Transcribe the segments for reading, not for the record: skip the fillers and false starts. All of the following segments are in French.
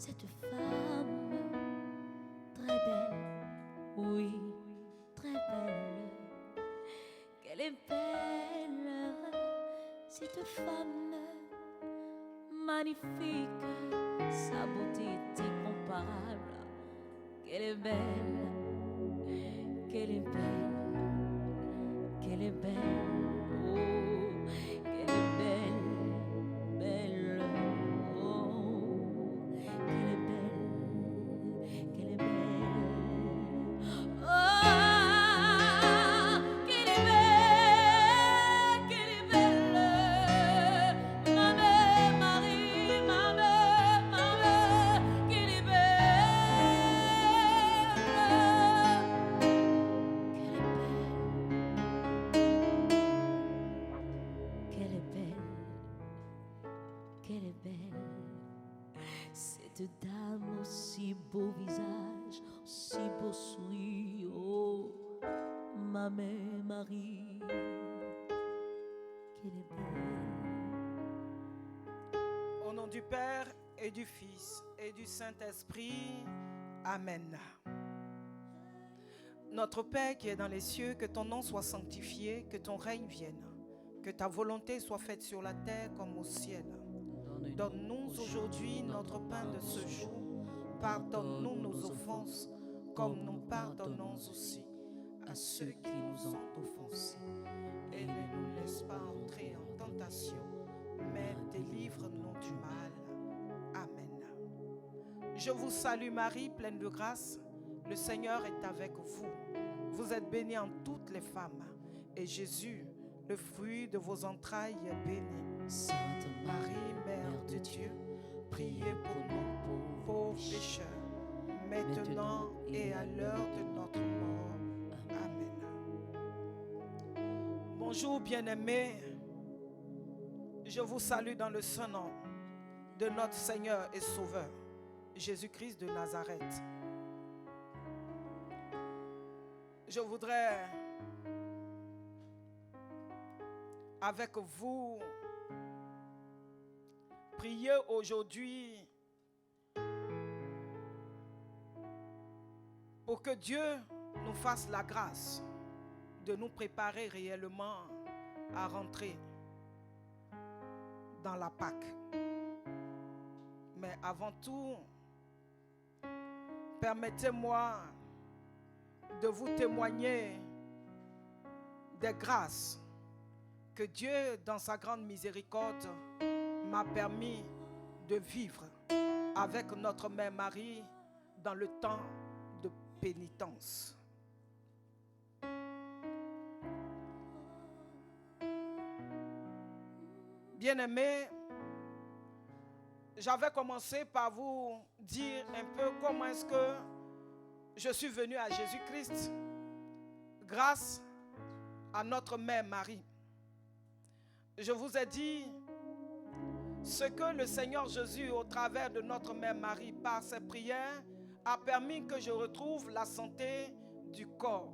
cette femme très belle, oui, très belle. Qu'elle est belle, cette femme magnifique, sa beauté est incomparable. Qu'elle est belle, qu'elle est belle, qu'elle est belle, oh, qu'elle est belle, belle, oh, qu'elle est belle, qu'elle est belle, oh, qu'elle est belle, ma mère Marie, ma mère, qu'elle est belle, qu'elle est belle, cette dame aussi beau visage, aussi beau sourire, oh, ma mère Marie, qu'elle est belle. Au nom du Père et du Fils et du Saint-Esprit, Amen. Notre Père qui est dans les cieux, que ton nom soit sanctifié, que ton règne vienne, que ta volonté soit faite sur la terre comme au ciel. Donne-nous aujourd'hui notre pain de ce jour. Pardonne-nous nos offenses, comme nous pardonnons aussi à ceux qui nous ont offensés. Et ne nous laisse pas entrer en tentation, mais délivre-nous du mal. Amen. Je vous salue Marie, pleine de grâce. Le Seigneur est avec vous. Vous êtes bénie en toutes les femmes. Et Jésus, le fruit de vos entrailles, est béni. Sainte Marie, Mère de Dieu, priez pour nous, pauvres pécheurs, maintenant et à l'heure de notre mort. Amen. Bonjour bien-aimés. Je vous salue dans le saint nom de notre Seigneur et Sauveur, Jésus-Christ de Nazareth. Je voudrais avec vous prier aujourd'hui pour que Dieu nous fasse la grâce de nous préparer réellement à rentrer dans la Pâque. Mais avant tout, permettez-moi de vous témoigner des grâces que Dieu, dans sa grande miséricorde, m'a permis de vivre avec notre mère Marie dans le temps de pénitence. Bien-aimés, j'avais commencé par vous dire un peu comment est-ce que je suis venu à Jésus-Christ grâce à notre mère Marie. Je vous ai dit ce que le Seigneur Jésus, au travers de notre mère Marie, par ses prières, a permis que je retrouve la santé du corps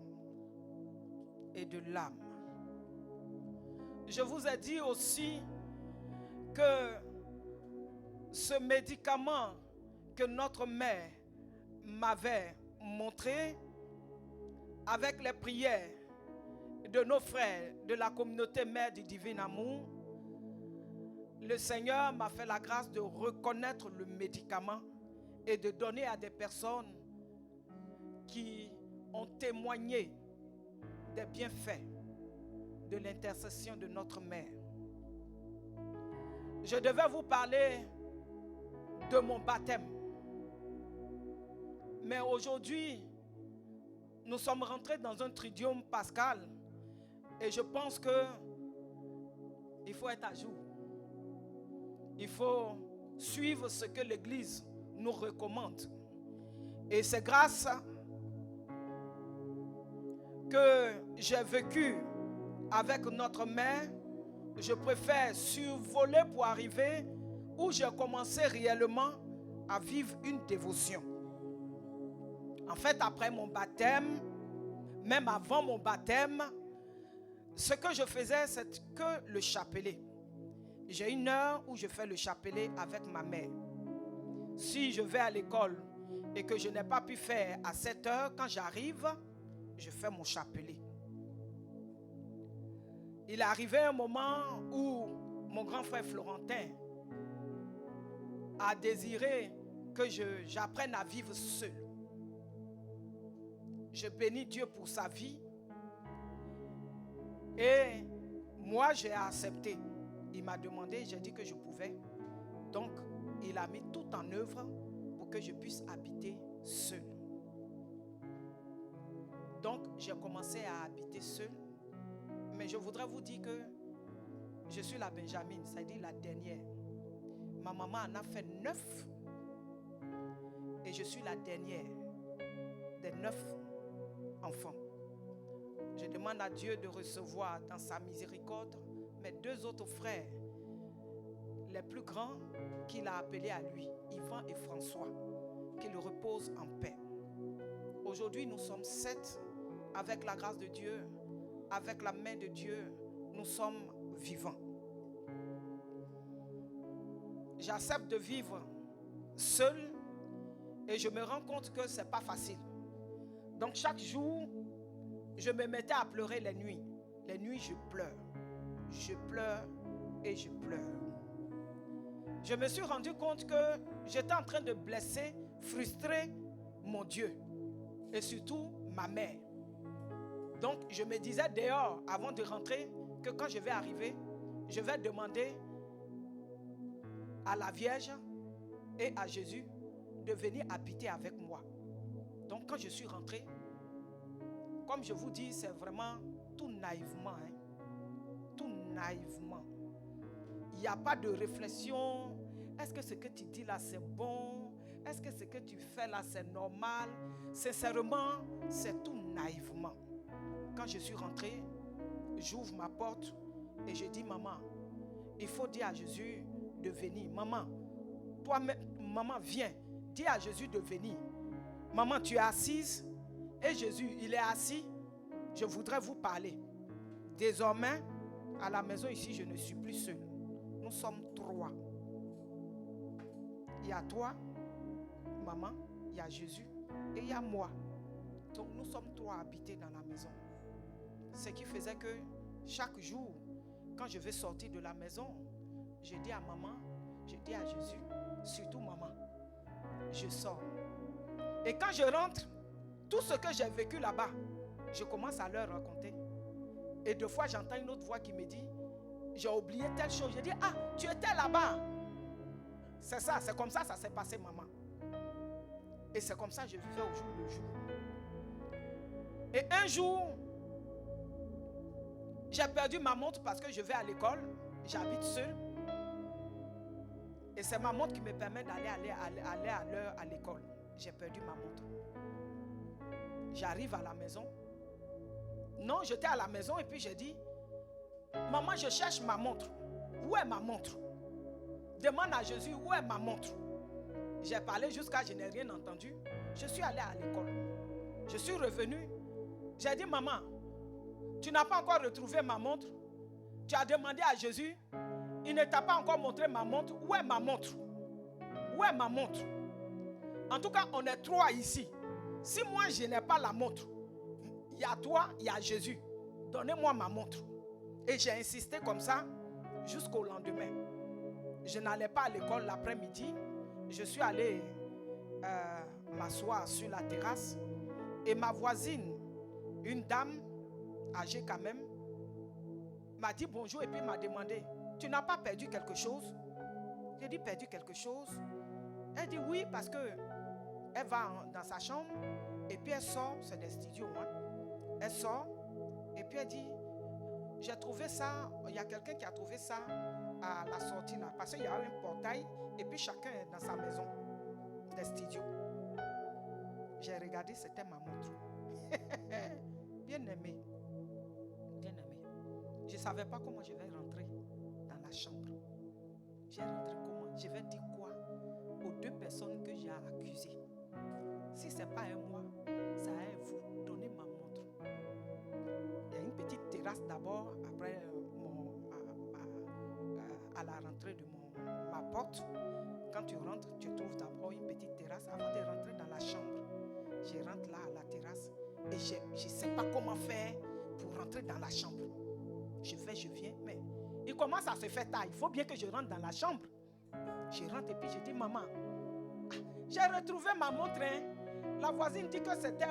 et de l'âme. Je vous ai dit aussi que ce médicament que notre mère m'avait montré, avec les prières de nos frères de la communauté mère du divin amour, le Seigneur m'a fait la grâce de reconnaître le médicament et de donner à des personnes qui ont témoigné des bienfaits de l'intercession de notre mère. Je devais vous parler de mon baptême. Mais aujourd'hui, nous sommes rentrés dans un tridium pascal et je pense que il faut être à jour. Il faut suivre ce que l'Église nous recommande. Et c'est grâce que j'ai vécu avec notre mère. Je préfère survoler pour arriver où j'ai commencé réellement à vivre une dévotion. En fait, après mon baptême, même avant mon baptême, ce que je faisais, c'est que le chapelet. J'ai une heure où je fais le chapelet avec ma mère. Si je vais à l'école et que je n'ai pas pu faire à 7 heures, quand j'arrive, je fais mon chapelet. Il est arrivé un moment où mon grand frère Florentin a désiré que j'apprenne à vivre seul. Je bénis Dieu pour sa vie. Et moi, j'ai accepté. Il m'a demandé, j'ai dit que je pouvais. Donc, il a mis tout en œuvre pour que je puisse habiter seul. Donc, j'ai commencé à habiter seul. Mais je voudrais vous dire que je suis la Benjamin, c'est-à-dire la dernière. Ma maman en a fait 9. Et je suis la dernière des 9 enfants. Je demande à Dieu de recevoir dans sa miséricorde mes 2 autres frères, les plus grands qu'il a appelés à lui, Yvan et François, qu'ils reposent en paix. Aujourd'hui, nous sommes 7, avec la grâce de Dieu, avec la main de Dieu, nous sommes vivants. J'accepte de vivre seul et je me rends compte que ce n'est pas facile. Donc chaque jour, je me mettais à pleurer les nuits. Les nuits, je pleure. Je pleure et je pleure. Je me suis rendu compte que j'étais en train de blesser, frustrer mon Dieu et surtout ma mère. Donc je me disais dehors, avant de rentrer, que quand je vais arriver, je vais demander à la Vierge et à Jésus de venir habiter avec moi. Donc quand je suis rentré, comme je vous dis, c'est vraiment tout naïvement. Tout naïvement. Il n'y a pas de réflexion. Est-ce que ce que tu dis là, c'est bon? Est-ce que ce que tu fais là, c'est normal? Sincèrement, c'est tout naïvement. Quand je suis rentré, j'ouvre ma porte et je dis, maman, il faut dire à Jésus de venir. Maman, toi-même, maman, viens. Dis à Jésus de venir. Maman, tu es assise et Jésus, il est assis. Je voudrais vous parler. Désormais, à la maison ici, je ne suis plus seul. Nous sommes 3. Il y a toi, maman, il y a Jésus et il y a moi. Donc nous sommes 3 habités dans la maison. Ce qui faisait que chaque jour, quand je vais sortir de la maison, je dis à maman, je dis à Jésus, surtout maman, je sors. Et quand je rentre, tout ce que j'ai vécu là-bas, je commence à leur raconter. Et 2 fois, j'entends une autre voix qui me dit, j'ai oublié telle chose. Je dis, ah, tu étais là-bas. C'est ça, c'est comme ça s'est passé, maman. Et c'est comme ça que je vivais au jour le jour. Et un jour, j'ai perdu ma montre parce que je vais à l'école. J'habite seul. Et c'est ma montre qui me permet d'aller à l'heure à l'école. J'ai perdu ma montre. J'arrive à la maison. Non, j'étais à la maison et puis j'ai dit, maman, je cherche ma montre. Où est ma montre? Demande à Jésus, où est ma montre? J'ai parlé jusqu'à je n'ai rien entendu. Je suis allé à l'école. Je suis revenu. J'ai dit, maman, tu n'as pas encore retrouvé ma montre? Tu as demandé à Jésus, il ne t'a pas encore montré ma montre. Où est ma montre? Où est ma montre? En tout cas, on est 3 ici. Si moi je n'ai pas la montre, il y a toi, il y a Jésus. Donnez-moi ma montre. Et j'ai insisté comme ça jusqu'au lendemain. Je n'allais pas à l'école l'après-midi. Je suis allé m'asseoir sur la terrasse. Et ma voisine, une dame âgée quand même, m'a dit bonjour et puis m'a demandé, tu n'as pas perdu quelque chose? J'ai dit, perdu quelque chose? Elle dit oui, parce que elle va dans sa chambre et puis elle sort, c'est des studios, hein. Elle sort et puis elle dit, j'ai trouvé ça, il y a quelqu'un qui a trouvé ça à la sortie là, parce qu'il y a un portail et puis chacun est dans sa maison, des studios. J'ai regardé, c'était ma montre. Bien aimé. Bien aimé. Je ne savais pas comment je vais rentrer dans la chambre. J'ai rentré comment? Je vais dire quoi aux 2 personnes que j'ai accusées? Si ce n'est pas un moi, ça est vous. Donnez ma montre. Il y a une petite terrasse d'abord, après à la rentrée de ma porte. quand tu rentres, tu trouves d'abord une petite terrasse avant de rentrer dans la chambre. Je rentre là à la terrasse et je ne sais pas comment faire pour rentrer dans la chambre. Je viens, mais il commence à se faire tard. Il faut bien que je rentre dans la chambre. Je rentre et puis je dis, maman, j'ai retrouvé ma montre. Hein. La voisine dit que c'était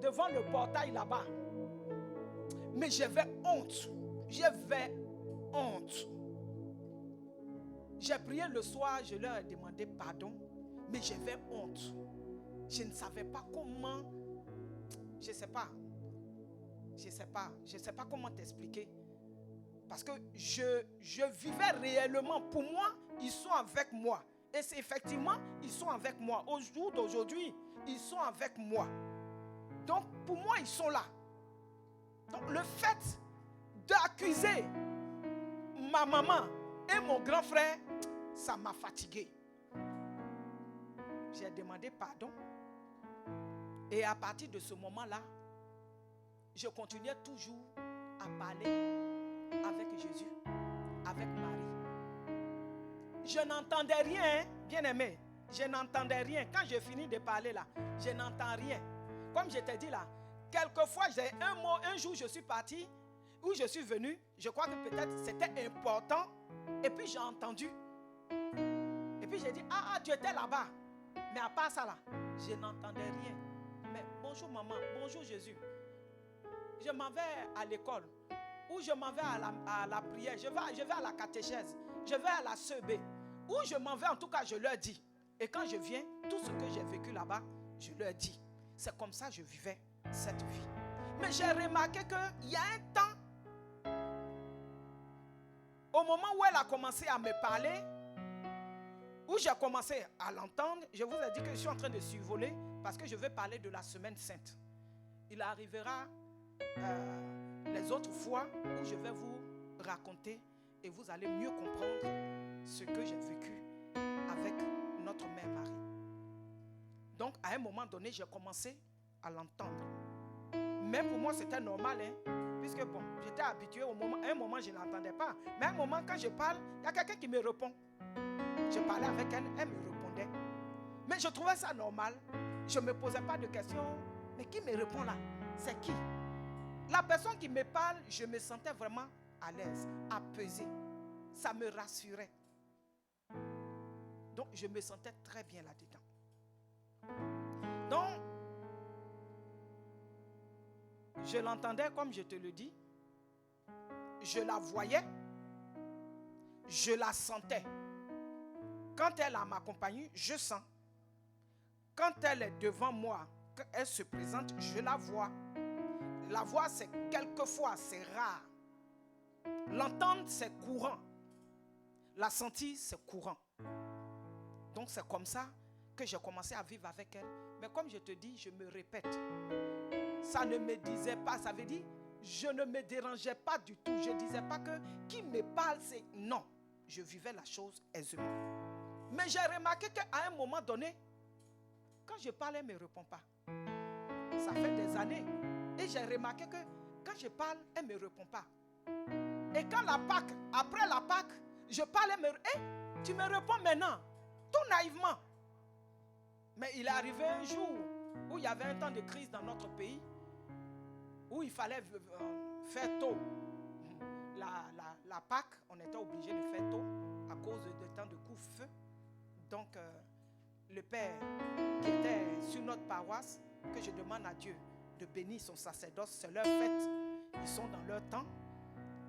devant le portail là-bas. Mais j'avais honte. J'avais honte. J'ai prié le soir, je leur ai demandé pardon, mais j'avais honte. Je ne savais pas comment, je ne sais pas comment t'expliquer. Parce que je vivais réellement, pour moi, ils sont avec moi. Et c'est effectivement, ils sont avec moi. Au jour d'aujourd'hui, ils sont avec moi. Donc, pour moi, ils sont là. Donc, le fait d'accuser ma maman et mon grand frère, ça m'a fatigué. J'ai demandé pardon. Et à partir de ce moment-là, je continuais toujours à parler avec Jésus, avec Marie. Je n'entendais rien, bien-aimé. Je n'entendais rien. Quand je finis de parler là, je n'entends rien. Comme je t'ai dit là, quelquefois, j'ai un jour, je suis parti, où je suis venu, je crois que peut-être c'était important, et puis j'ai entendu. Et puis j'ai dit, tu étais là-bas. Mais à part ça là, je n'entendais rien. Mais bonjour maman, bonjour Jésus. Je m'en vais à l'école, ou je m'en vais à la prière, je vais à la catéchèse, je vais à la CEB, ou je m'en vais, en tout cas je leur dis. Et quand je viens, tout ce que j'ai vécu là-bas, je leur dis. C'est comme ça que je vivais cette vie. Mais j'ai remarqué qu'il y a un temps, au moment où elle a commencé à me parler, où j'ai commencé à l'entendre, je vous ai dit que je suis en train de survoler parce que je vais parler de la semaine sainte. Il arrivera les autres fois où je vais vous raconter et vous allez mieux comprendre ce que j'ai vécu avec notre mère Marie. Donc à un moment donné, j'ai commencé à l'entendre. Mais pour moi, c'était normal, hein, puisque bon, j'étais habitué au moment. À un moment, je n'entendais pas. Mais à un moment, quand je parle, il y a quelqu'un qui me répond. Je parlais avec elle, elle me répondait. Mais je trouvais ça normal. Je ne me posais pas de questions. Mais qui me répond là? C'est qui? La personne qui me parle, je me sentais vraiment à l'aise, apaisée. Ça me rassurait. Donc, je me sentais très bien là-dedans. Donc, je l'entendais comme je te le dis. Je la voyais. Je la sentais. Quand elle a m'accompagné, je sens. Quand elle est devant moi, quand elle se présente, je la vois. La voir, c'est quelquefois, c'est rare. L'entendre, c'est courant. La sentir, c'est courant. Donc c'est comme ça que j'ai commencé à vivre avec elle. Mais comme je te dis, je me répète. Ça ne me disait pas, ça veut dire, je ne me dérangeais pas du tout. Je ne disais pas que qui me parle, c'est non. Je vivais la chose aisément. Mais j'ai remarqué qu'à un moment donné, quand je parle, elle ne me répond pas. Ça fait des années. Et j'ai remarqué que quand je parle, elle ne me répond pas. Et quand la Pâque, après la Pâque, je parle, elle me dit, tu me réponds maintenant, tout naïvement. Mais il est arrivé un jour où il y avait un temps de crise dans notre pays, où il fallait faire tôt. La Pâque, on était obligé de faire tôt à cause du temps de couvre-feu. Donc, le père qui était sur notre paroisse, que je demande à Dieu de bénir son sacerdoce, c'est leur fête, ils sont dans leur temps.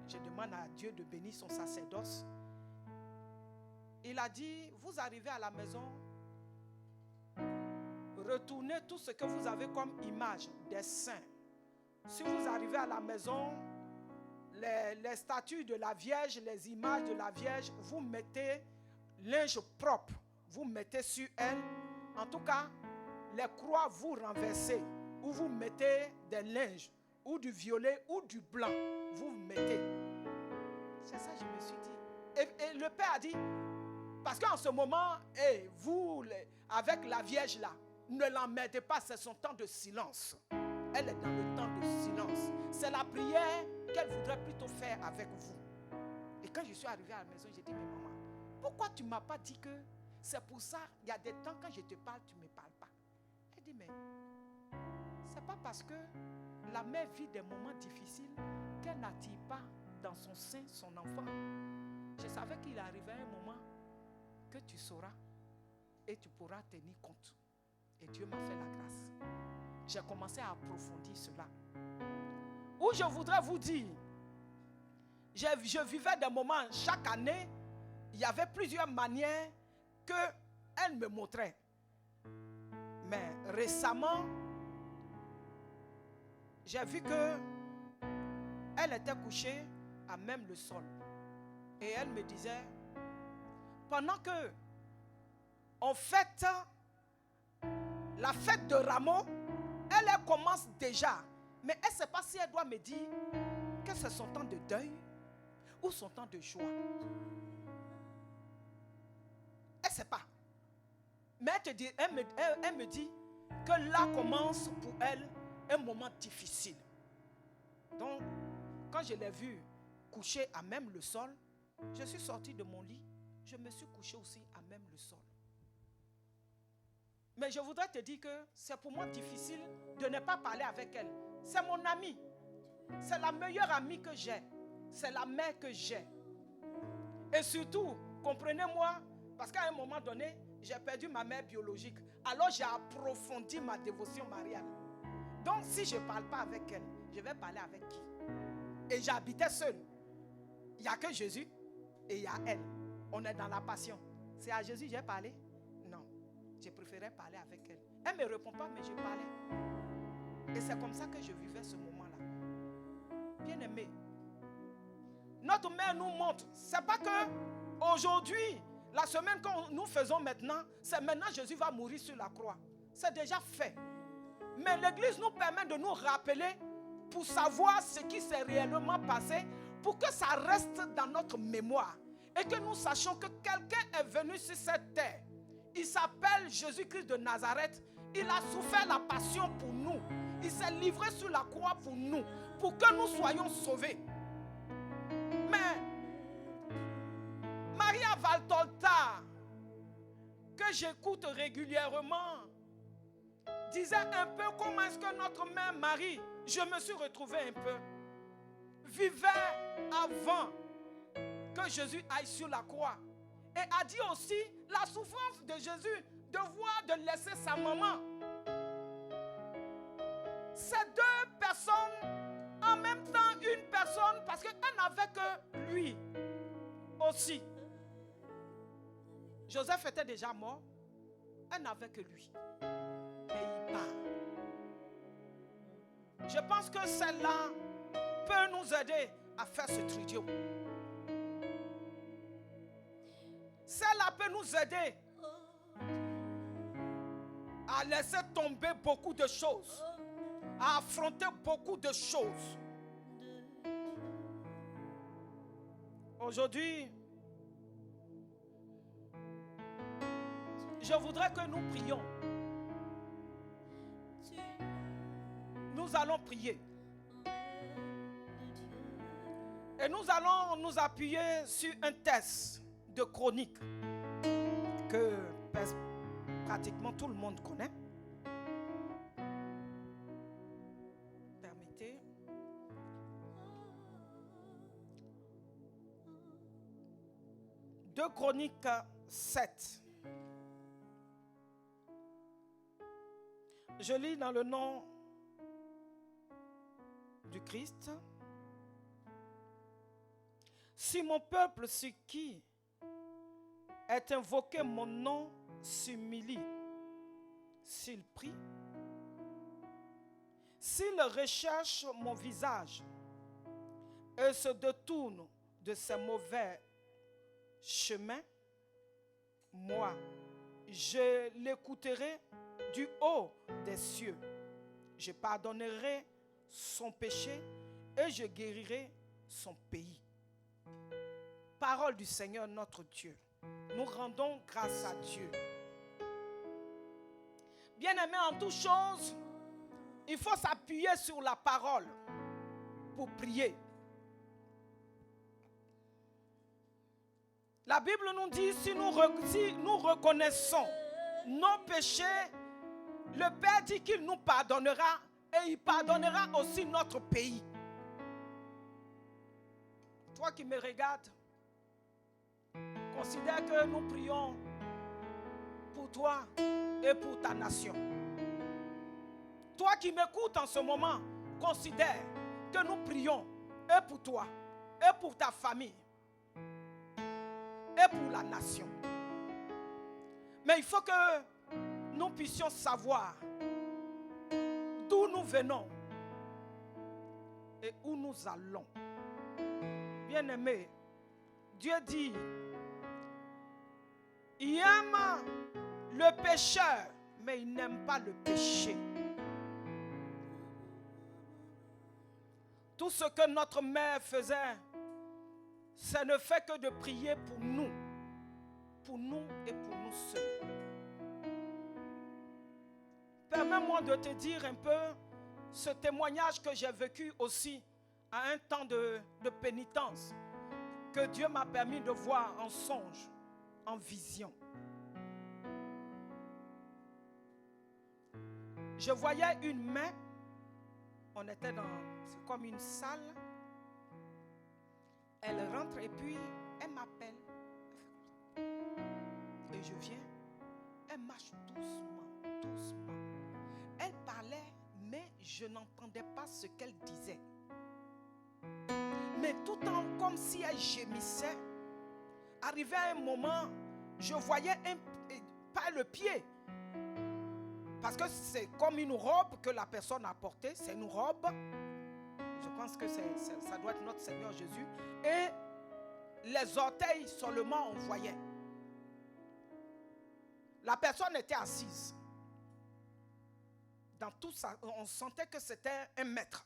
Je demande à Dieu de bénir son sacerdoce. Il a dit, vous arrivez à la maison, retournez tout ce que vous avez comme image des saints. Si vous arrivez à la maison, les statues de la Vierge, les images de la Vierge, vous mettez linge propre, vous mettez sur elle. En tout cas, les croix, vous renversez, ou vous mettez des linges, ou du violet, ou du blanc, vous mettez. C'est ça que je me suis dit. Et le père a dit, parce qu'en ce moment, vous, avec la Vierge là, ne l'en mettez pas, c'est son temps de silence. Elle est dans le temps de silence. C'est la prière qu'elle voudrait plutôt faire avec vous. Et quand je suis arrivé à la maison, j'ai dit, mais maman, pourquoi tu ne m'as pas dit que C'est pour ça, il y a des temps quand je te parle, tu ne me parles pas. Elle dit, mais c'est pas parce que la mère vit des moments difficiles qu'elle n'attire pas dans son sein son enfant. Je savais qu'il arrivait un moment que tu sauras et tu pourras tenir compte. Et Dieu m'a fait la grâce. J'ai commencé à approfondir cela. Où je voudrais vous dire, je vivais des moments, chaque année, il y avait plusieurs manières qu'elle me montrait. Mais récemment, j'ai vu que elle était couchée à même le sol. Et elle me disait, pendant que on fête la fête de Rameau, elle commence déjà. Mais elle ne sait pas si elle doit me dire que c'est son temps de deuil ou son temps de joie. Elle ne sait pas. Mais elle me dit que là commence pour elle un moment difficile. Donc, quand je l'ai vue coucher à même le sol, je suis sortie de mon lit, je me suis couchée aussi à même le sol. Mais je voudrais te dire que c'est pour moi difficile de ne pas parler avec elle. C'est mon amie. C'est la meilleure amie que j'ai. C'est la mère que j'ai. Et surtout, comprenez-moi, parce qu'à un moment donné, j'ai perdu ma mère biologique. Alors j'ai approfondi ma dévotion mariale. Donc si je ne parle pas avec elle, je vais parler avec qui? Et j'habitais seule. Il n'y a que Jésus et il y a elle. On est dans la passion. C'est à Jésus que j'ai parlé? Non. Je préférais parler avec elle. Elle ne me répond pas, mais je parlais. Et c'est comme ça que je vivais ce moment-là. Bien-aimé, notre mère nous montre. Ce n'est pas que aujourd'hui, la semaine que nous faisons maintenant, c'est maintenant Jésus va mourir sur la croix. C'est déjà fait. Mais l'Église nous permet de nous rappeler pour savoir ce qui s'est réellement passé, pour que ça reste dans notre mémoire et que nous sachions que quelqu'un est venu sur cette terre. Il s'appelle Jésus-Christ de Nazareth. Il a souffert la passion pour nous. Il s'est livré sur la croix pour nous, pour que nous soyons sauvés. Mais Maria Valtolta, que j'écoute régulièrement, disait un peu comment est-ce que notre mère Marie, je me suis retrouvé un peu, vivait avant que Jésus aille sur la croix. Et a dit aussi la souffrance de Jésus de voir, de laisser sa maman. Ces deux personnes, en même temps une personne, parce qu'elle n'avait que lui aussi. Joseph était déjà mort, elle n'avait que lui. Et il part. Je pense que celle-là peut nous aider à faire ce trio. Celle-là peut nous aider à laisser tomber beaucoup de choses, à affronter beaucoup de choses. Aujourd'hui, je voudrais que nous prions. Nous allons prier. Et nous allons nous appuyer sur un texte de Chronique que pratiquement tout le monde connaît. Permettez. De Chronique 7. Je lis dans le nom du Christ. Si mon peuple, sur qui est invoqué mon nom, s'humilie, s'il prie, s'il recherche mon visage et se détourne de ses mauvais chemins, moi, je l'écouterai du haut des cieux. Je pardonnerai son péché et je guérirai son pays. Parole du Seigneur notre Dieu. Nous rendons grâce à Dieu. Bien-aimés, en toutes choses, il faut s'appuyer sur la parole pour prier. La Bible nous dit, si nous reconnaissons nos péchés, le Père dit qu'il nous pardonnera et il pardonnera aussi notre pays. Toi qui me regardes, considère que nous prions pour toi et pour ta nation. Toi qui m'écoutes en ce moment, considère que nous prions et pour toi, et pour ta famille, et pour la nation. Mais il faut que nous puissions savoir d'où nous venons et où nous allons. Bien-aimés, Dieu dit, il aime le pécheur, mais il n'aime pas le péché. Tout ce que notre mère faisait, ça ne fait que de prier pour nous et pour nous seuls. Permets-moi de te dire un peu ce témoignage que j'ai vécu aussi à un temps de pénitence, que Dieu m'a permis de voir en songe, en vision. Je voyais une main, on était c'est comme une salle. Elle rentre et puis elle m'appelle. Et je viens. Elle marche doucement, doucement. Elle parlait, mais je n'entendais pas ce qu'elle disait. Mais tout en comme si elle gémissait. Arrivé à un moment, je voyais pas le pied. Parce que c'est comme une robe que la personne a portée. C'est une robe. Je pense que ça doit être notre Seigneur Jésus. Et les orteils seulement on voyait. La personne était assise. Dans tout ça, on sentait que c'était un maître.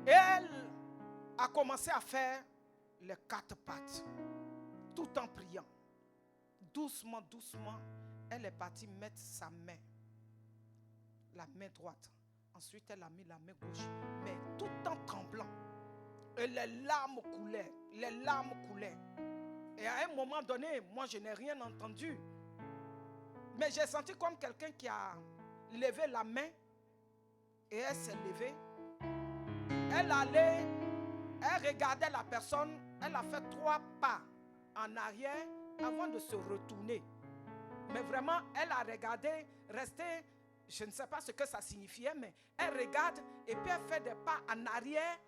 Et elle a commencé à faire les 4 pattes. Tout en priant. Doucement, doucement, elle est partie mettre sa main. La main droite. Ensuite, elle a mis la main gauche. Mais tout en tremblant. Et les larmes coulaient. Les larmes coulaient. Et à un moment donné, moi, je n'ai rien entendu. Mais j'ai senti comme quelqu'un qui a levé la main. Et elle s'est levée. Elle allait. Elle regardait la personne. Elle a fait 3 pas en arrière avant de se retourner. Mais vraiment, elle a regardé, resté. Je ne sais pas ce que ça signifiait, mais elle regarde et puis elle fait des pas en arrière.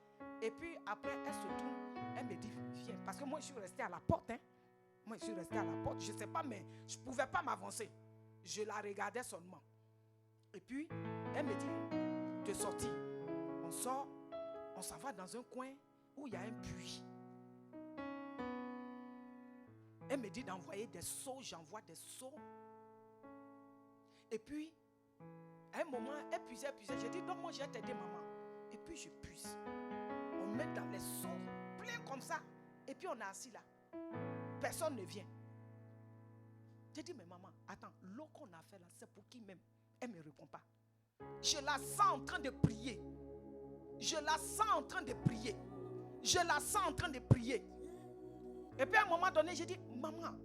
Et puis après, elle se tourne. Elle me dit, viens. Parce que moi, je suis restée à la porte. Moi, je suis restée à la porte. Je ne sais pas, mais je ne pouvais pas m'avancer. Je la regardais seulement. Et puis, elle me dit de sortir. On sort, on s'en va dans un coin où il y a un puits. Elle me dit d'envoyer des seaux. J'envoie des seaux. Et puis, à un moment, elle puisait. J'ai dit, donc moi, je vais t'aider, maman. Et puis, je puise. On met dans les seaux, plein comme ça. Et puis, on est assis là. Personne ne vient. J'ai dit, mais maman, attends, l'eau qu'on a fait là, c'est pour qui même? Elle ne me répond pas. Je la sens en train de prier. Je la sens en train de prier. Je la sens en train de prier. Et puis, à un moment donné, j'ai dit, maman,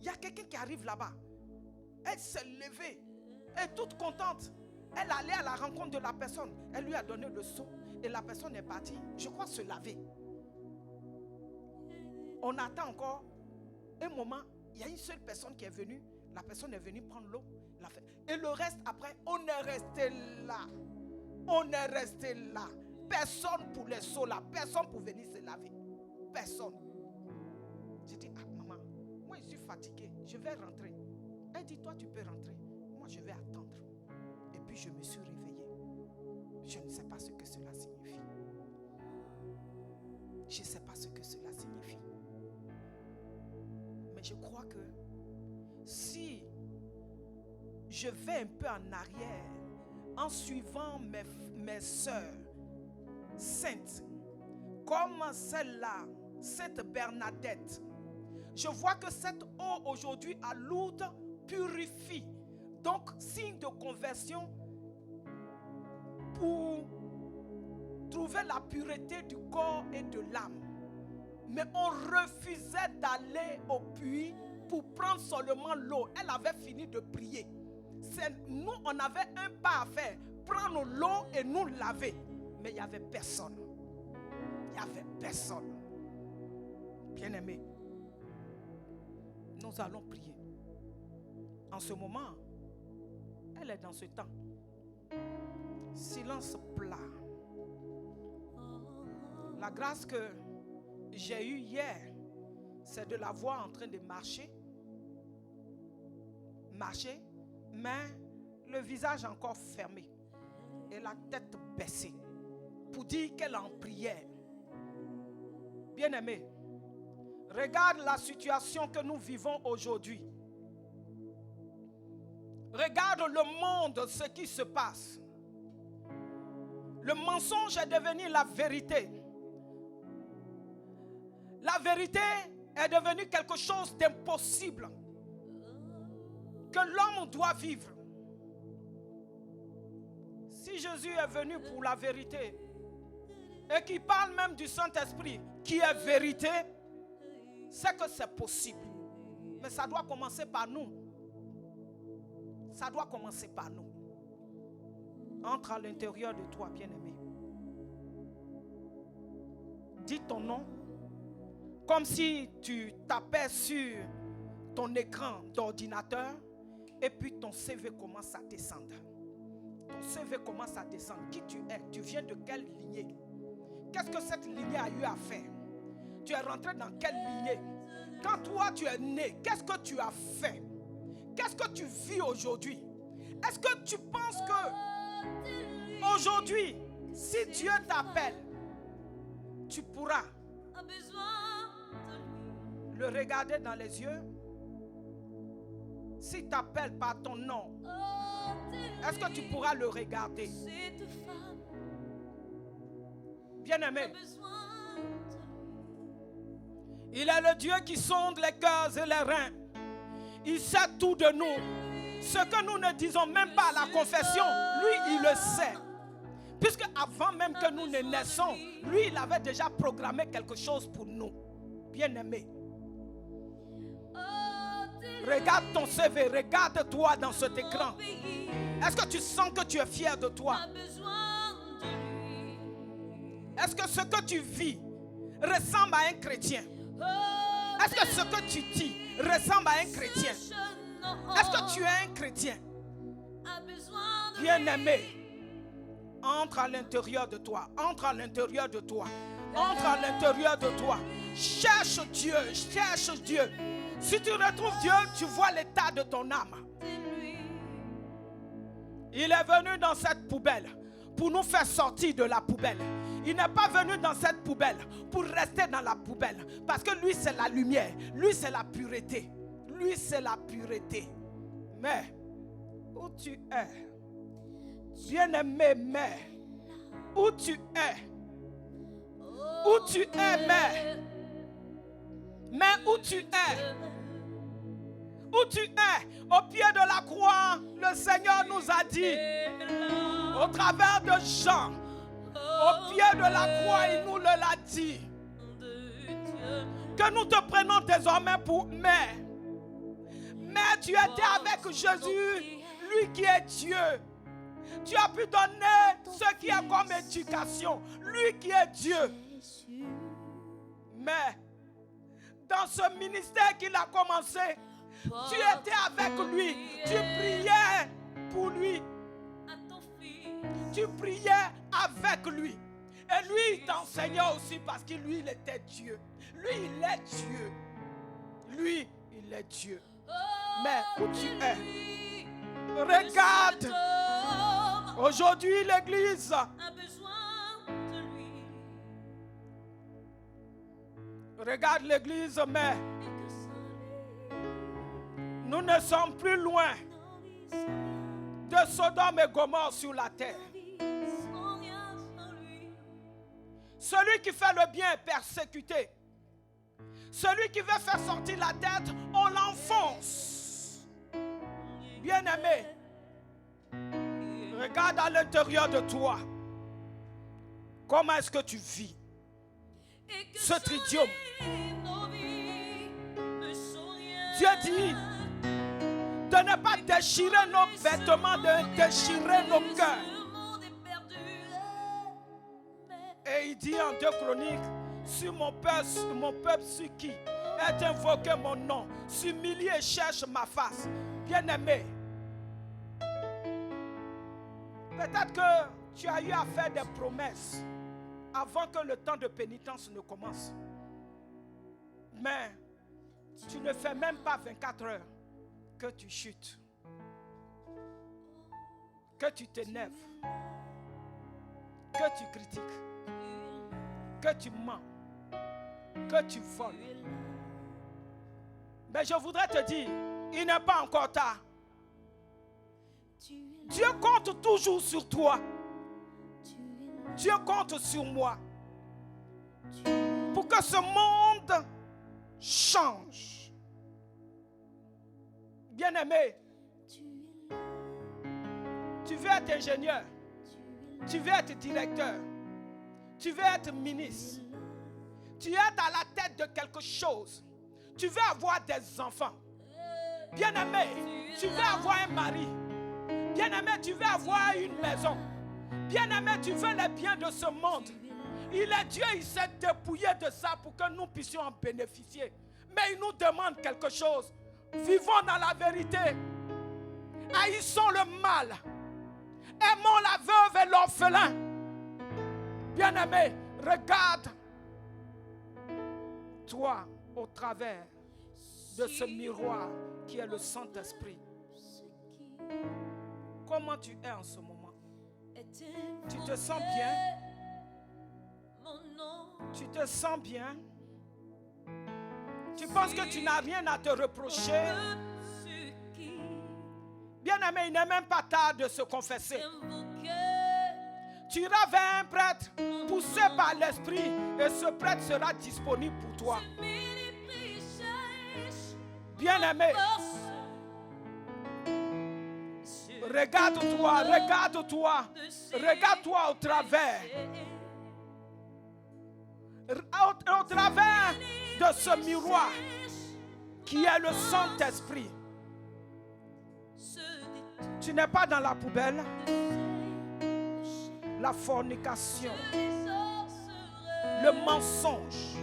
il y a quelqu'un qui arrive là-bas. Elle s'est levée. Elle est toute contente. Elle allait à la rencontre de la personne. Elle lui a donné le seau. Et la personne est partie, je crois, se laver. On attend encore un moment. Il y a une seule personne qui est venue. La personne est venue prendre l'eau. Et le reste, après, on est resté là. On est resté là. Personne pour les seaux là. Personne pour venir se laver. Personne. J'ai dit, ah maman, moi je suis fatiguée. Je vais rentrer. Elle dit, toi tu peux rentrer. Moi je vais attendre. Et puis je me suis réveillée. Je ne sais pas ce que cela signifie. Je ne sais pas ce que cela signifie. Mais je crois que si je vais un peu en arrière en suivant mes sœurs saintes, comme celle-là, Sainte Bernadette, je vois que cette eau aujourd'hui à Lourdes purifie. Donc, signe de conversion pour trouver la pureté du corps et de l'âme. mais on refusait d'aller au puits pour prendre seulement l'eau. Elle avait fini de prier. Nous, on avait un pas à faire, prendre l'eau et nous laver. Mais il n'y avait personne. Il n'y avait personne. Bien-aimé, nous allons prier. En ce moment, elle est dans ce temps. Silence plat. La grâce que j'ai eue hier, c'est de la voir en train de marcher. Marcher, mais le visage encore fermé et la tête baissée pour dire qu'elle est en prière. Bien-aimé, regarde la situation que nous vivons aujourd'hui. Regarde le monde, ce qui se passe. Le mensonge est devenu la vérité. La vérité est devenue quelque chose d'impossible que l'homme doit vivre. Si Jésus est venu pour la vérité et qu'il parle même du Saint-Esprit qui est vérité, c'est que c'est possible. Mais ça doit commencer par nous. Ça doit commencer par nous. Entre à l'intérieur de toi, bien-aimé. Dis ton nom comme si tu tapais sur ton écran d'ordinateur et puis ton CV commence à descendre. Ton CV commence à descendre. Qui tu es? Tu viens de quelle lignée? Qu'est-ce que cette lignée a eu à faire? Tu es rentré dans quelle lignée? Quand toi tu es né, qu'est-ce que tu as fait? Qu'est-ce que tu vis aujourd'hui? Est-ce que tu penses que aujourd'hui, si Dieu t'appelle, tu pourras le regarder dans les yeux? S'il t'appelle par ton nom, est-ce que tu pourras le regarder? Bien-aimé, il est le Dieu qui sonde les cœurs et les reins. Il sait tout de nous. Ce que nous ne disons même pas à la confession, lui, il le sait. Puisque avant même que nous ne naissions, lui, il avait déjà programmé quelque chose pour nous. Bien-aimé, regarde ton CV, regarde-toi dans cet écran. Est-ce que tu sens que tu es fier de toi? Est-ce que ce que tu vis ressemble à un chrétien? Est-ce que ce que tu dis ressemble à un chrétien? Est-ce que tu es un chrétien? Bien-aimé, entre à l'intérieur de toi. Entre à l'intérieur de toi. Entre à l'intérieur de toi. Cherche Dieu. Cherche Dieu. Si tu retrouves Dieu, tu vois l'état de ton âme. Il est venu dans cette poubelle pour nous faire sortir de la poubelle. Il n'est pas venu dans cette poubelle pour rester dans la poubelle. Parce que lui, c'est la lumière. Lui, c'est la pureté. Lui, c'est la pureté. Mais, où tu es? Bien-aimé, mais, où tu es? Où tu es, mais où tu es? Où tu es? Au pied de la croix, le Seigneur nous a dit, au travers de Jean, au pied de la croix, il nous l'a dit, que nous te prenons désormais pour mère. Mais tu étais avec Jésus, lui qui est Dieu. Tu as pu donner ce qui est comme éducation, lui qui est Dieu. Mais dans ce ministère qu'il a commencé, tu étais avec lui, tu priais pour lui, tu priais avec lui. Et lui, il t'enseignait aussi parce que lui, il était Dieu. Lui, il est Dieu. Lui, il est Dieu. Mais où tu es? Regarde. Aujourd'hui, l'Église a besoin de lui. Regarde l'Église, mais nous ne sommes plus loin de Sodome et Gomorrhe sur la terre. Celui qui fait le bien est persécuté. Celui qui veut faire sortir la tête, on l'enfonce. Bien-aimé, regarde à l'intérieur de toi. Comment est-ce que tu vis? ce tridium. Dieu dit de ne pas déchirer nos vêtements, de déchirer nos cœurs. Et il dit en 2 Chroniques, sur mon peuple sur qui est invoqué mon nom, s'humilie et cherche ma face. Bien-aimé, peut-être que tu as eu à faire des promesses avant que le temps de pénitence ne commence. Mais tu ne fais même pas 24 heures que tu chutes, que tu t'énerves, que tu critiques, que tu mens, que tu voles. Mais je voudrais te dire, il n'est pas encore tard. Dieu compte toujours sur toi. Dieu compte sur moi pour que ce monde change. Bien-aimé, tu veux être ingénieur, tu veux être directeur, tu veux être ministre, tu es à la tête de quelque chose, tu veux avoir des enfants. Bien-aimé, tu veux avoir un mari. Bien-aimé, tu veux avoir une maison. Bien-aimé, tu veux les biens de ce monde. Il est Dieu, il s'est dépouillé de ça pour que nous puissions en bénéficier. Mais il nous demande quelque chose. Vivons dans la vérité. Haïssons le mal. Aimons la veuve et l'orphelin. Bien-aimé, regarde toi au travers de ce miroir qui est le Saint-Esprit. Comment tu es en ce moment? Tu te sens bien? Tu te sens bien? Tu penses que tu n'as rien à te reprocher? Bien-aimé, il n'est même pas tard de se confesser. Tu iras vers un prêtre poussé par l'esprit et ce prêtre sera disponible pour toi. Bien-aimé, regarde-toi, regarde-toi, regarde-toi au travers. Au travers de ce miroir qui est le Saint-Esprit. Tu n'es pas dans la poubelle. La fornication, le mensonge,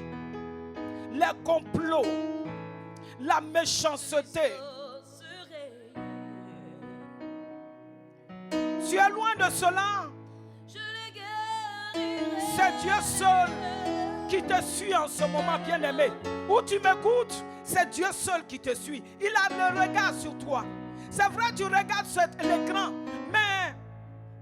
les complots, la méchanceté. Tu es loin de cela. C'est Dieu seul qui te suit en ce moment, bien-aimé. Où tu m'écoutes, c'est Dieu seul qui te suit. Il a le regard sur toi. C'est vrai, tu regardes l'écran, mais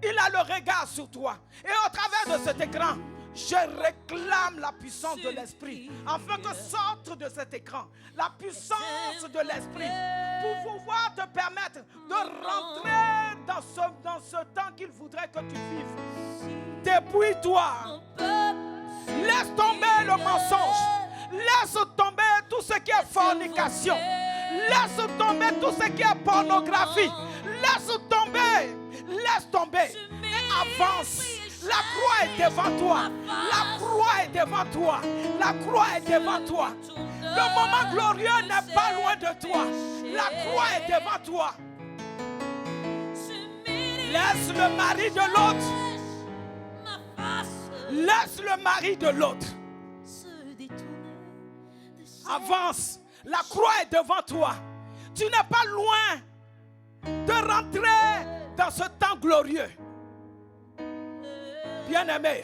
il a le regard sur toi. Et au travers de cet écran, je réclame la puissance de l'Esprit afin que sorte de cet écran la puissance de l'Esprit pour pouvoir te permettre de rentrer dans ce temps qu'il voudrait que tu vives. Dépouille-toi. Laisse tomber le mensonge. Laisse tomber tout ce qui est fornication. Laisse tomber tout ce qui est pornographie. Laisse tomber. Laisse tomber. Et avance. La croix est devant toi. La croix est devant toi. La croix est devant toi. Le moment glorieux n'est pas loin de toi. La croix est devant toi. Laisse le mari de l'autre. Laisse le mari de l'autre. Avance. La croix est devant toi. Tu n'es pas loin de rentrer dans ce temps glorieux. Bien-aimé.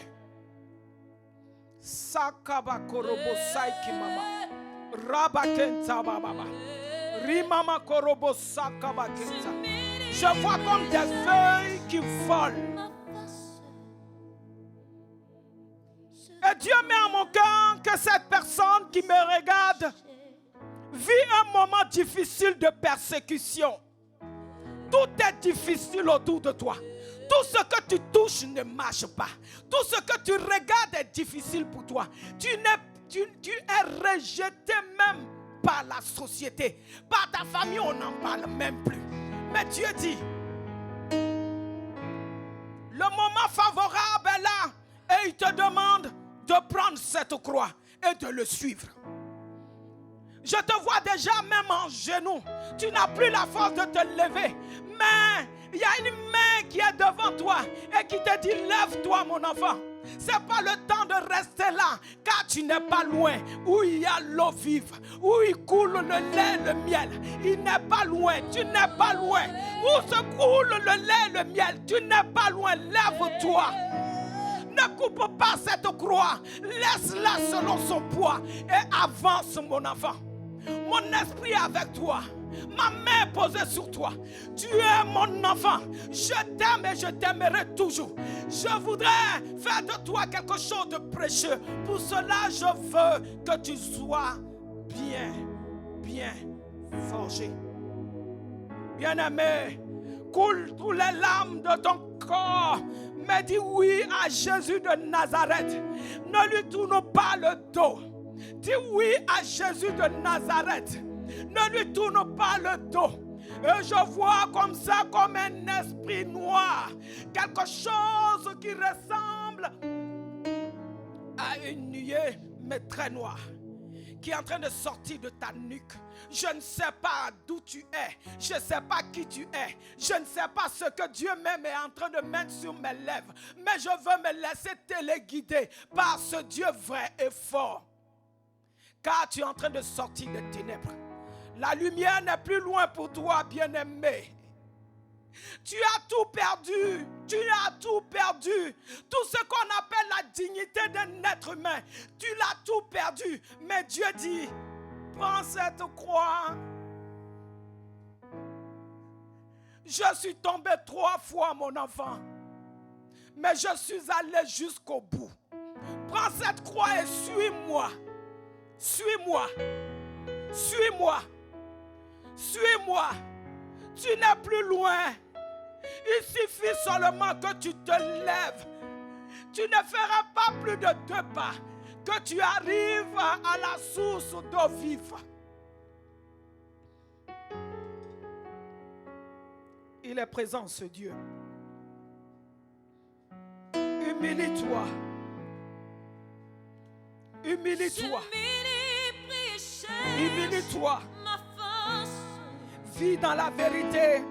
Sakaba korobo saiki mama. Rabakenta baba. Rimama korobo sakaba kenta. Je vois comme des feuilles qui volent. Et Dieu met en mon cœur que cette personne qui me regarde vit un moment difficile de persécution. Tout est difficile autour de toi. Tout ce que tu touches ne marche pas. Tout ce que tu regardes est difficile pour toi. Tu es rejeté même par la société. Par ta famille, on n'en parle même plus. Mais Dieu dit, le moment favorable est là. Et il te demande de prendre cette croix et de le suivre. Je te vois déjà même en genoux. Tu n'as plus la force de te lever. Mais il y a une main qui est devant toi et qui te dit, lève-toi mon enfant. Ce n'est pas le temps de rester là, car tu n'es pas loin où il y a l'eau vive, où il coule le lait, le miel. Il n'est pas loin, tu n'es pas loin. Où se coule le lait, le miel, tu n'es pas loin. Lève-toi. Ne coupe pas cette croix. Laisse-la selon son poids et avance mon enfant. Mon esprit est avec toi. Ma main est posée sur toi. Tu es mon enfant. Je t'aime et je t'aimerai toujours. Je voudrais faire de toi quelque chose de précieux. Pour cela, je veux que tu sois bien forgé. Bien-aimé, coule tous les larmes de ton corps. Mais dis oui à Jésus de Nazareth. Ne lui tourne pas le dos. Dis oui à Jésus de Nazareth. Ne lui tourne pas le dos. Et je vois comme ça, comme un esprit noir. Quelque chose qui ressemble à une nuée, mais très noire, qui est en train de sortir de ta nuque. Je ne sais pas d'où tu es. Je ne sais pas qui tu es. Je ne sais pas ce que Dieu même est en train de mettre sur mes lèvres. Mais je veux me laisser téléguider par ce Dieu vrai et fort. Car tu es en train de sortir des ténèbres. La lumière n'est plus loin pour toi, bien-aimé. Tu as tout perdu. Tu as tout perdu. Tout ce qu'on appelle la dignité d'un être humain, tu l'as tout perdu. Mais Dieu dit, prends cette croix. Je suis tombé 3 fois, mon enfant. Mais je suis allé jusqu'au bout. Prends cette croix et suis-moi. Suis-moi. Suis-moi. Suis-moi. Tu n'es plus loin. Il suffit seulement que tu te lèves. Tu ne feras pas plus de 2 pas que tu arrives à la source d'eau vive. Il est présent, ce Dieu. Humilie-toi. Humilie-toi. Humilie-toi. Vis dans la vérité.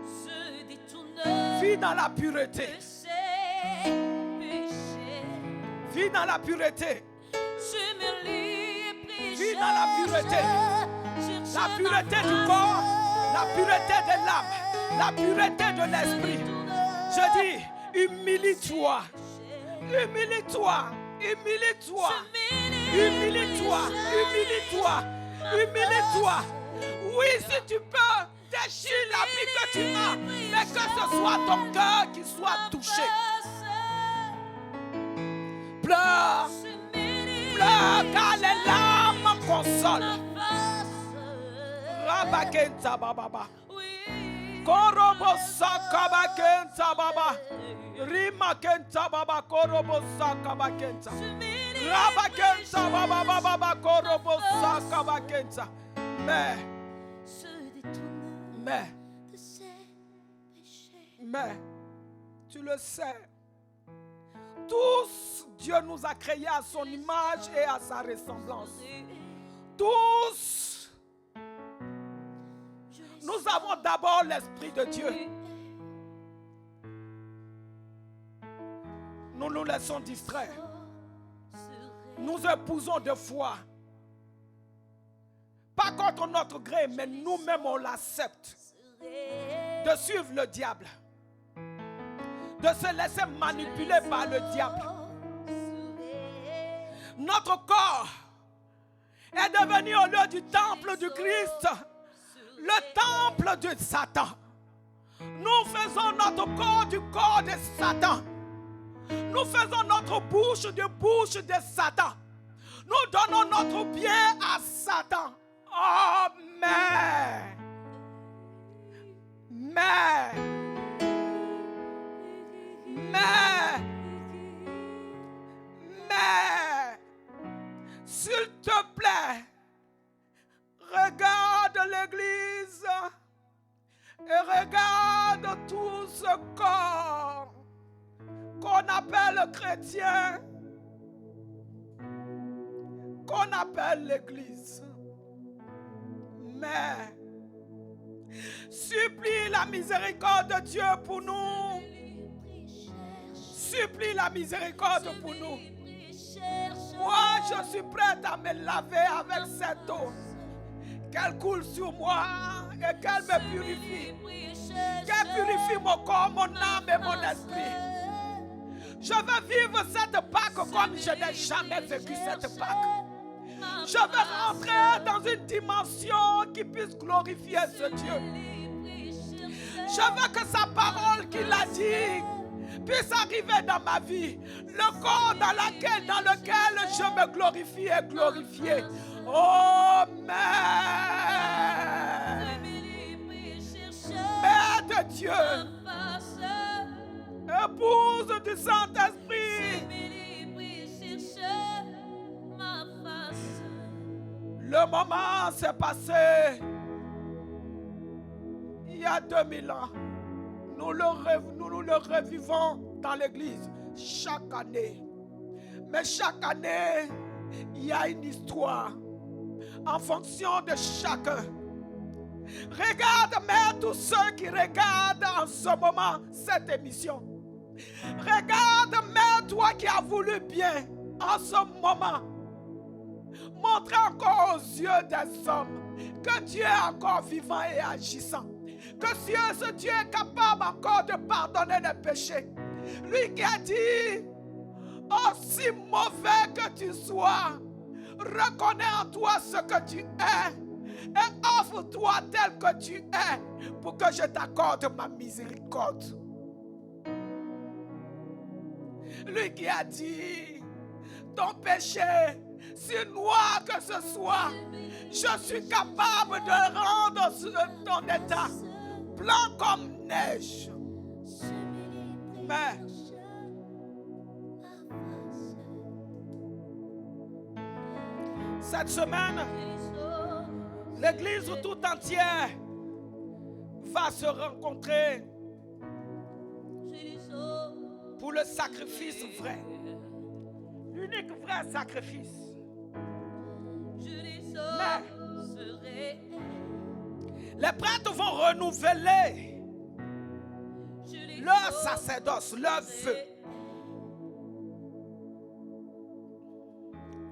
Vis dans la pureté. Vis dans la pureté. Vis dans la pureté. La pureté du corps, la pureté de l'âme, la pureté de l'esprit. Je dis, humilie-toi. Humilie-toi. Humilie-toi. Humilie-toi. Humilie-toi. Humilie-toi. Oui, si tu peux, déchire l'habit que tu as, mais que ce soit ton cœur qui soit touché. Pleure. Pleure, car les larmes consolent. Rabakenta bababa. Korobosa kabakenta baba. Rimakenta baba korobosa kabakenta. Rabakenta baba baba korobosa kabakenta. Mais, tu le sais, tous, Dieu nous a créés à son image et à sa ressemblance. Tous, nous avons d'abord l'Esprit de Dieu. Nous nous laissons distraire. Nous épousons de foi. Pas contre notre gré, mais nous-mêmes on l'accepte. De suivre le diable. De se laisser manipuler par le diable. Notre corps est devenu au lieu du temple du Christ, le temple de Satan. Nous faisons notre corps du corps de Satan. Nous faisons notre bouche de bouche de Satan. Nous donnons notre bien à Satan. Oh, mais s'il te plaît, regarde l'église et regarde tout ce corps qu'on appelle chrétien. qu'on appelle l'Église. Mais supplie la miséricorde de Dieu pour nous. Supplie la miséricorde pour nous. Moi, je suis prête à me laver avec cette eau. Qu'elle coule sur moi et qu'elle me purifie. Qu'elle purifie mon corps, mon âme et mon esprit. Je veux vivre cette Pâque comme je n'ai jamais vécu cette Pâque. Je veux rentrer dans une dimension qui puisse glorifier ce Dieu. Je veux que sa parole qu'il a dit puisse arriver dans ma vie. Le corps dans lequel je me glorifie et glorifié. Oh, Mère. Mère de Dieu. Épouse du Saint-Esprit. Le moment s'est passé il y a 2000 ans. Nous le revivons dans l'église chaque année. Mais chaque année, il y a une histoire en fonction de chacun. Regarde, Mère, tous ceux qui regardent en ce moment cette émission. Regarde, Mère, toi qui as voulu bien en ce moment. Montre encore aux yeux des hommes que Dieu est encore vivant et agissant. Que ce Dieu est capable encore de pardonner les péchés. Lui qui a dit, aussi mauvais que tu sois, reconnais en toi ce que tu es et offre-toi tel que tu es pour que je t'accorde ma miséricorde. Lui qui a dit, ton péché, si noir que ce soit, je suis capable de rendre ton état blanc comme neige. Mais cette semaine, l'église tout entière va se rencontrer pour le sacrifice vrai. L'unique vrai sacrifice. Mais les prêtres vont renouveler leur sacerdoce, leur vœu.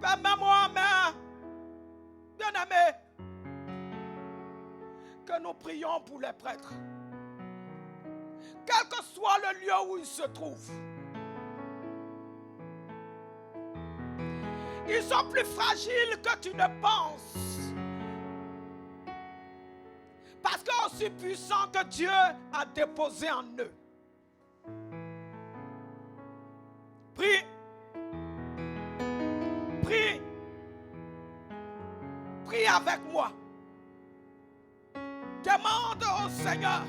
Permets-moi, Mère, bien-aimé, que nous prions pour les prêtres. Quel que soit le lieu où ils se trouvent. Ils sont plus fragiles que tu ne penses. Parce que aussi puissant que Dieu a déposé en eux. Prie. Prie. Prie avec moi. Demande au Seigneur,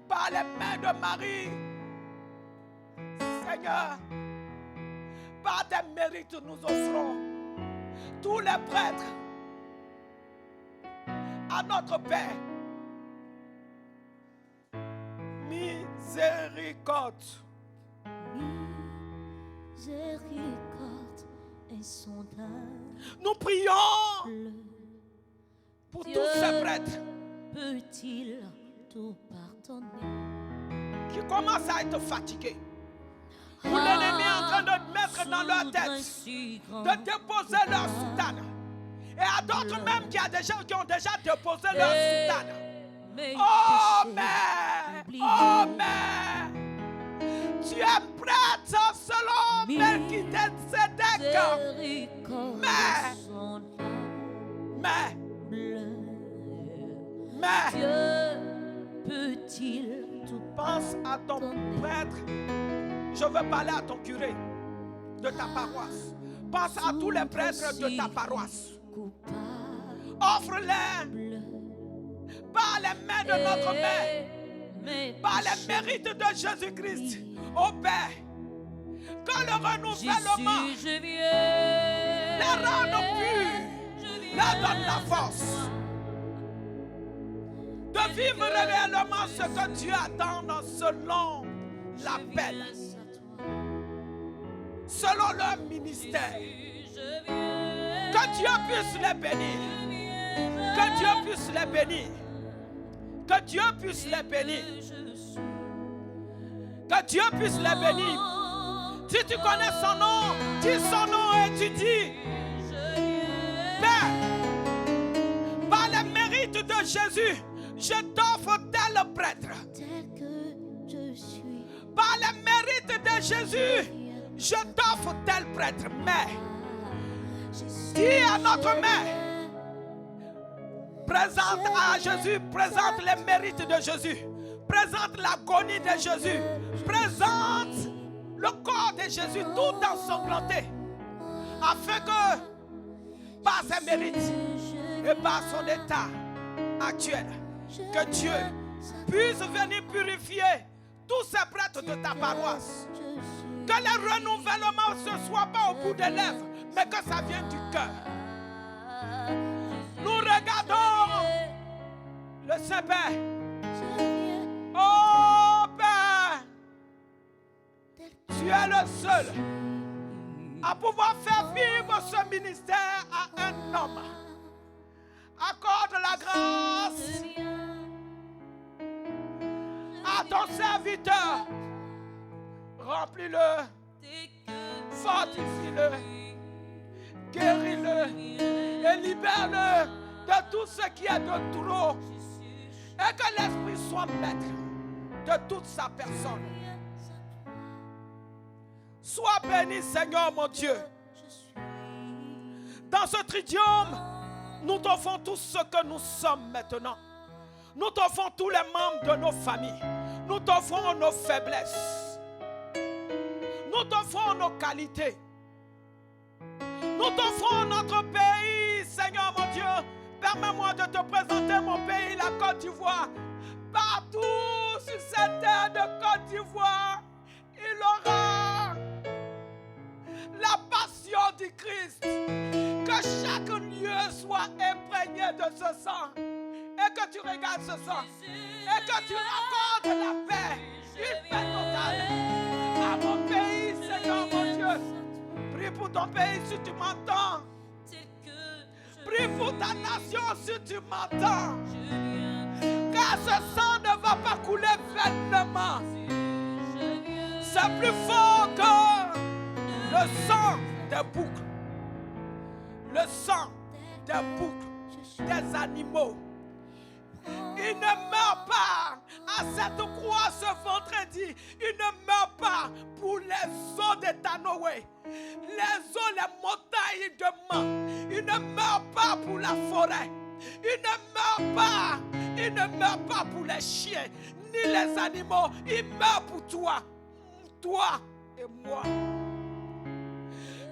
par les mains de Marie, Seigneur, par tes mérites nous offrons tous les prêtres à notre Père. Miséricorde. Miséricorde insondable. Nous prions pour tous ces prêtres peut-il tout pardonner? Qui commencent à être fatigués. Où l'ennemi est en train de mettre dans leur tête de déposer leur soutane. Et à d'autres même qui ont déjà déposé leur soutane. Oh Mère, oh Mère, tu es prête selon Melchisedec. Mais Dieu peut-il tout pense à ton prêtre. Je veux parler à ton curé de ta paroisse. Pense à tous les prêtres de ta paroisse. Offre-les par les mains de notre Mère, par les mérites de Jésus-Christ, au Père. Que le renouvellement les rende purs, leur donne la force de vivre réellement ce que Dieu attend selon l'appel, selon leur ministère. Que Dieu puisse les bénir. Que Dieu puisse les bénir. Que Dieu puisse les bénir. Que Dieu puisse les bénir. Si tu connais son nom, dis son nom et tu dis: Père, par les mérites de Jésus, je t'offre tel prêtre. Par les mérites de Jésus, je t'offre tel prêtre. Mais, dis à notre mère: présente à Jésus, présente les mérites de Jésus, présente l'agonie de Jésus, présente le corps de Jésus tout ensanglanté, afin que par ses mérites et par son état actuel, que Dieu puisse venir purifier tous ces prêtres de ta paroisse. Que le renouvellement ne soit pas au bout des lèvres, mais que ça vienne du cœur. Nous regardons le Saint-Père. Oh Père, tu es le seul à pouvoir faire vivre ce ministère à un homme. Accorde la grâce à ton serviteur. Remplis-le, fortifie-le, guéris-le et libère-le de tout ce qui est de trop. Et que l'Esprit soit maître de toute sa personne. Sois béni, Seigneur mon Dieu. Dans ce tridium, nous t'offrons tout ce que nous sommes maintenant. Nous t'offrons tous les membres de nos familles. Nous t'offrons nos faiblesses. Nous t'offrons nos qualités. Nous t'offrons notre pays, Seigneur mon Dieu. Permets-moi de te présenter mon pays, la Côte d'Ivoire. Partout sur cette terre de Côte d'Ivoire, il aura la passion du Christ. Que chaque lieu soit imprégné de ce sang. Et que tu regardes ce sang. Et que tu accordes la paix, une paix totale à mon pays, Seigneur mon Dieu. Prie pour ton pays si tu m'entends. Prie pour ta nation si tu m'entends. Car ce sang ne va pas couler vainement. C'est plus fort que le sang des boucles. Le sang des boucles, des animaux. Il ne meurt pas à cette croix ce vendredi. Il ne meurt pas pour les eaux de Tanoé, les eaux, les montagnes de Man. Il ne meurt pas pour la forêt. Il ne meurt pas pour les chiens, ni les animaux. Il meurt pour toi, toi et moi.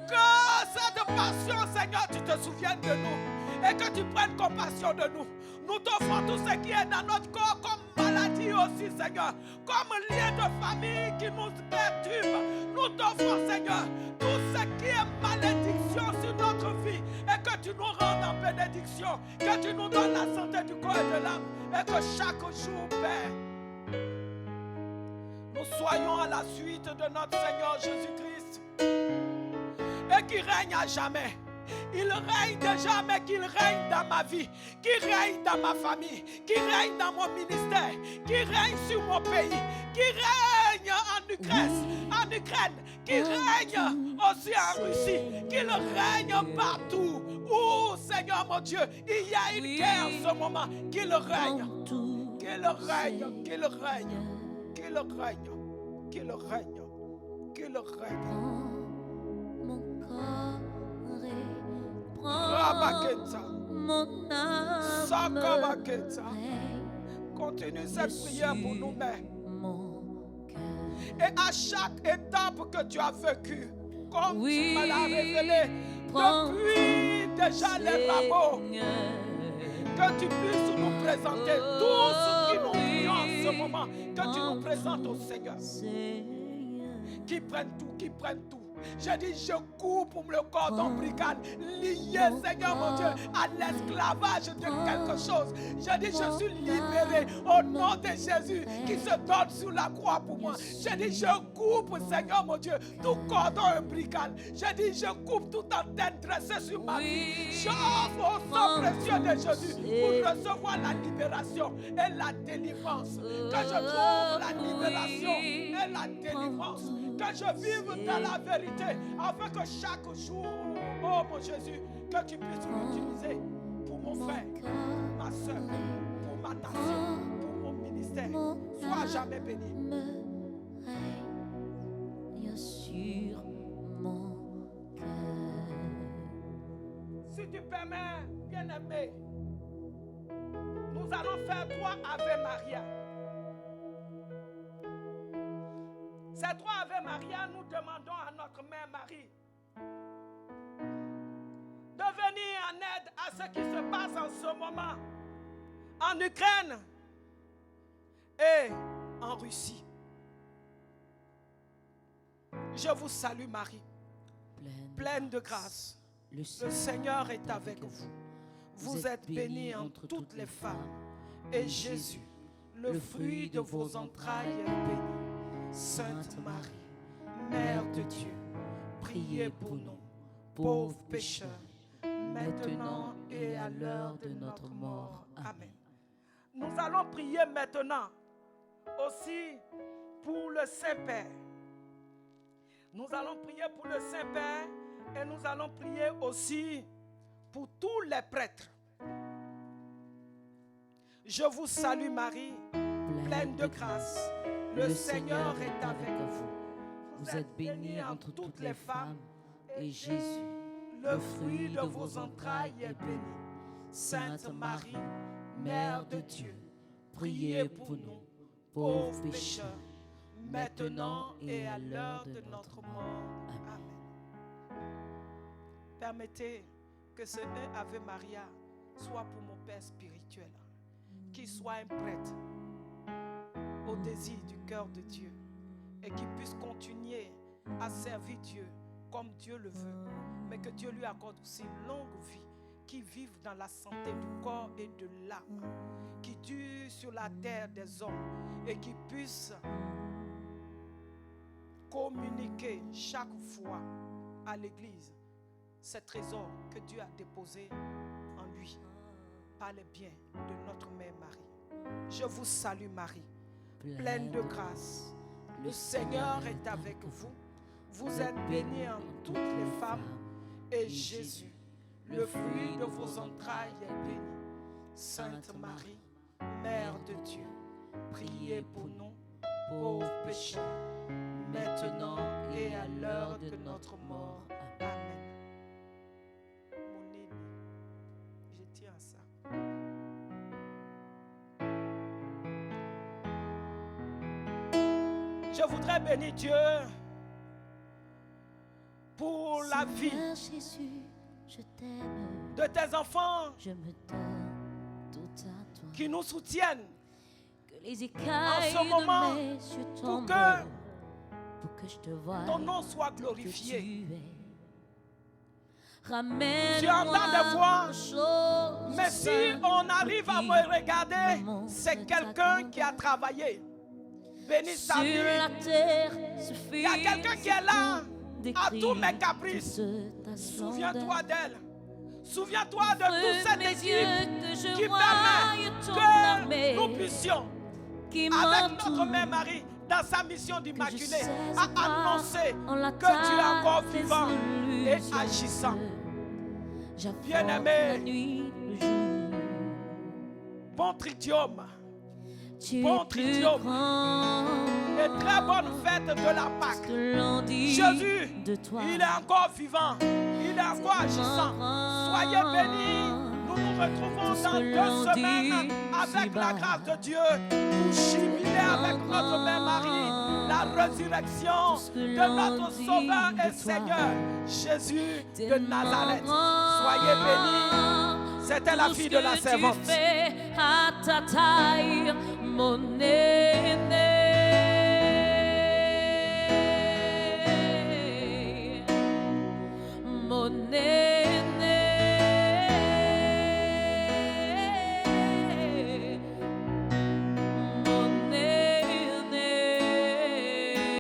Que cette passion, Seigneur, tu te souviennes de nous et que tu prennes compassion de nous. Nous t'offrons tout ce qui est dans notre corps comme maladie aussi, Seigneur, comme lien de famille qui nous perturbe. Nous t'offrons, Seigneur, tout ce qui est malédiction sur notre vie et que tu nous rendes en bénédiction, que tu nous donnes la santé du corps et de l'âme et que chaque jour, Père, nous soyons à la suite de notre Seigneur Jésus-Christ et qui règne à jamais. Il règne déjà, mais qu'il règne dans ma vie, qu'il règne dans ma famille, qu'il règne dans mon ministère, qu'il règne sur mon pays, qu'il règne en Ukraine, qu'il règne aussi en Russie, qu'il règne partout. Oh Seigneur mon Dieu, il y a une guerre en ce moment, qu'il règne, qu'il règne, qu'il règne, qu'il règne, qu'il règne, qu'il règne. Mon âme continue cette prière pour nous, Mère. Et à chaque étape que tu as vécue, comme tu me l'as révélé, depuis déjà les rameaux, que tu puisses nous présenter tout ce qui nous vient en ce moment, que tu nous présentes au Seigneur. Qui prenne tout, qui prenne tout. Je dis, je coupe le cordon ombilical lié, Seigneur mon Dieu, à l'esclavage de quelque chose. Je dis, je suis libéré au nom de Jésus qui se donne sur la croix pour moi. Je dis, je coupe, Seigneur mon Dieu, tout cordon ombilical. Je dis, je coupe toute antenne dressée sur ma vie. J'offre au sang précieux de Jésus pour recevoir la libération et la délivrance. Que je trouve la libération et la délivrance. Que je vive dans la vérité, afin que chaque jour, oh mon Jésus, que tu puisses m'utiliser pour mon frère, pour ma soeur, pour ma nation, pour mon ministère. Sois jamais béni. Règne sur mon cœur. Si tu permets, bien-aimé, nous allons faire 3 Ave Maria. Ces 3 Ave Maria, nous demandons à notre mère Marie de venir en aide à ce qui se passe en ce moment en Ukraine et en Russie. Je vous salue Marie, pleine de grâce. Le Seigneur est avec vous. Vous êtes bénie entre toutes les femmes et Jésus, le fruit de vos entrailles, est béni. Sainte Marie, Mère de Dieu, priez pour nous, pauvres pécheurs, maintenant et à l'heure de notre mort. Amen. Nous allons prier maintenant aussi pour le Saint-Père. Nous allons prier pour le Saint-Père et nous allons prier aussi pour tous les prêtres. Je vous salue Marie, pleine de grâce. Le Seigneur est avec vous. Vous êtes bénie entre toutes les femmes et Jésus, le fruit de vos entrailles, est béni. Sainte Marie, Mère de Dieu, priez pour nous, pauvres pécheurs, maintenant et à l'heure de notre mort. Amen. Permettez que ce Ave Maria soit pour mon Père spirituel, qu'il soit un prêtre au désir du cœur de Dieu et qu'il puisse continuer à servir Dieu comme Dieu le veut, mais que Dieu lui accorde aussi une longue vie, qu'il vive dans la santé du corps et de l'âme, qui dure sur la terre des hommes et qui puisse communiquer chaque fois à l'Église ces trésors que Dieu a déposés en lui par le bien de notre mère Marie. Je vous salue Marie, pleine de grâce. Le Seigneur est avec vous. Vous êtes bénie entre toutes les femmes et Jésus, le fruit de vos entrailles, est béni. Sainte Marie, Mère de Dieu, priez pour nous, pauvres pécheurs, maintenant et à l'heure de notre mort. Amen. Mon aîné, je tiens à ça. Je voudrais bénir Dieu pour la vie Jésus, je t'aime, de tes enfants je me donne tout à toi. qui nous soutiennent Que les écailles en ce moment, de mes yeux pour tombent, que pour que je te voie, ton nom soit que glorifié. tu es. Ramène-moi Tu entends des voix, aux choses mais si on arrive à me regarder, c'est quelqu'un qui a travaillé. Bénis sa sur vie. la terre, Il y a quelqu'un qui est là à tous mes caprices. Souviens-toi d'elle. Souviens-toi de toute cette équipe qui permet que nous puissions, avec notre mère Marie, dans sa mission d'Immaculée, à annoncer que tu es encore vivant et agissant. Bien-aimé, bon tridium, bon tridium et très bonne fête de la Pâque. Jésus, il est encore vivant, il est encore agissant. Soyez bénis. Nous nous retrouvons dans 2 semaines avec la grâce de Dieu pour jubiler avec notre mère Marie la résurrection de notre Sauveur et Seigneur Jésus de Nazareth. Soyez bénis. C'était la fille de la servante. À ta taille, mon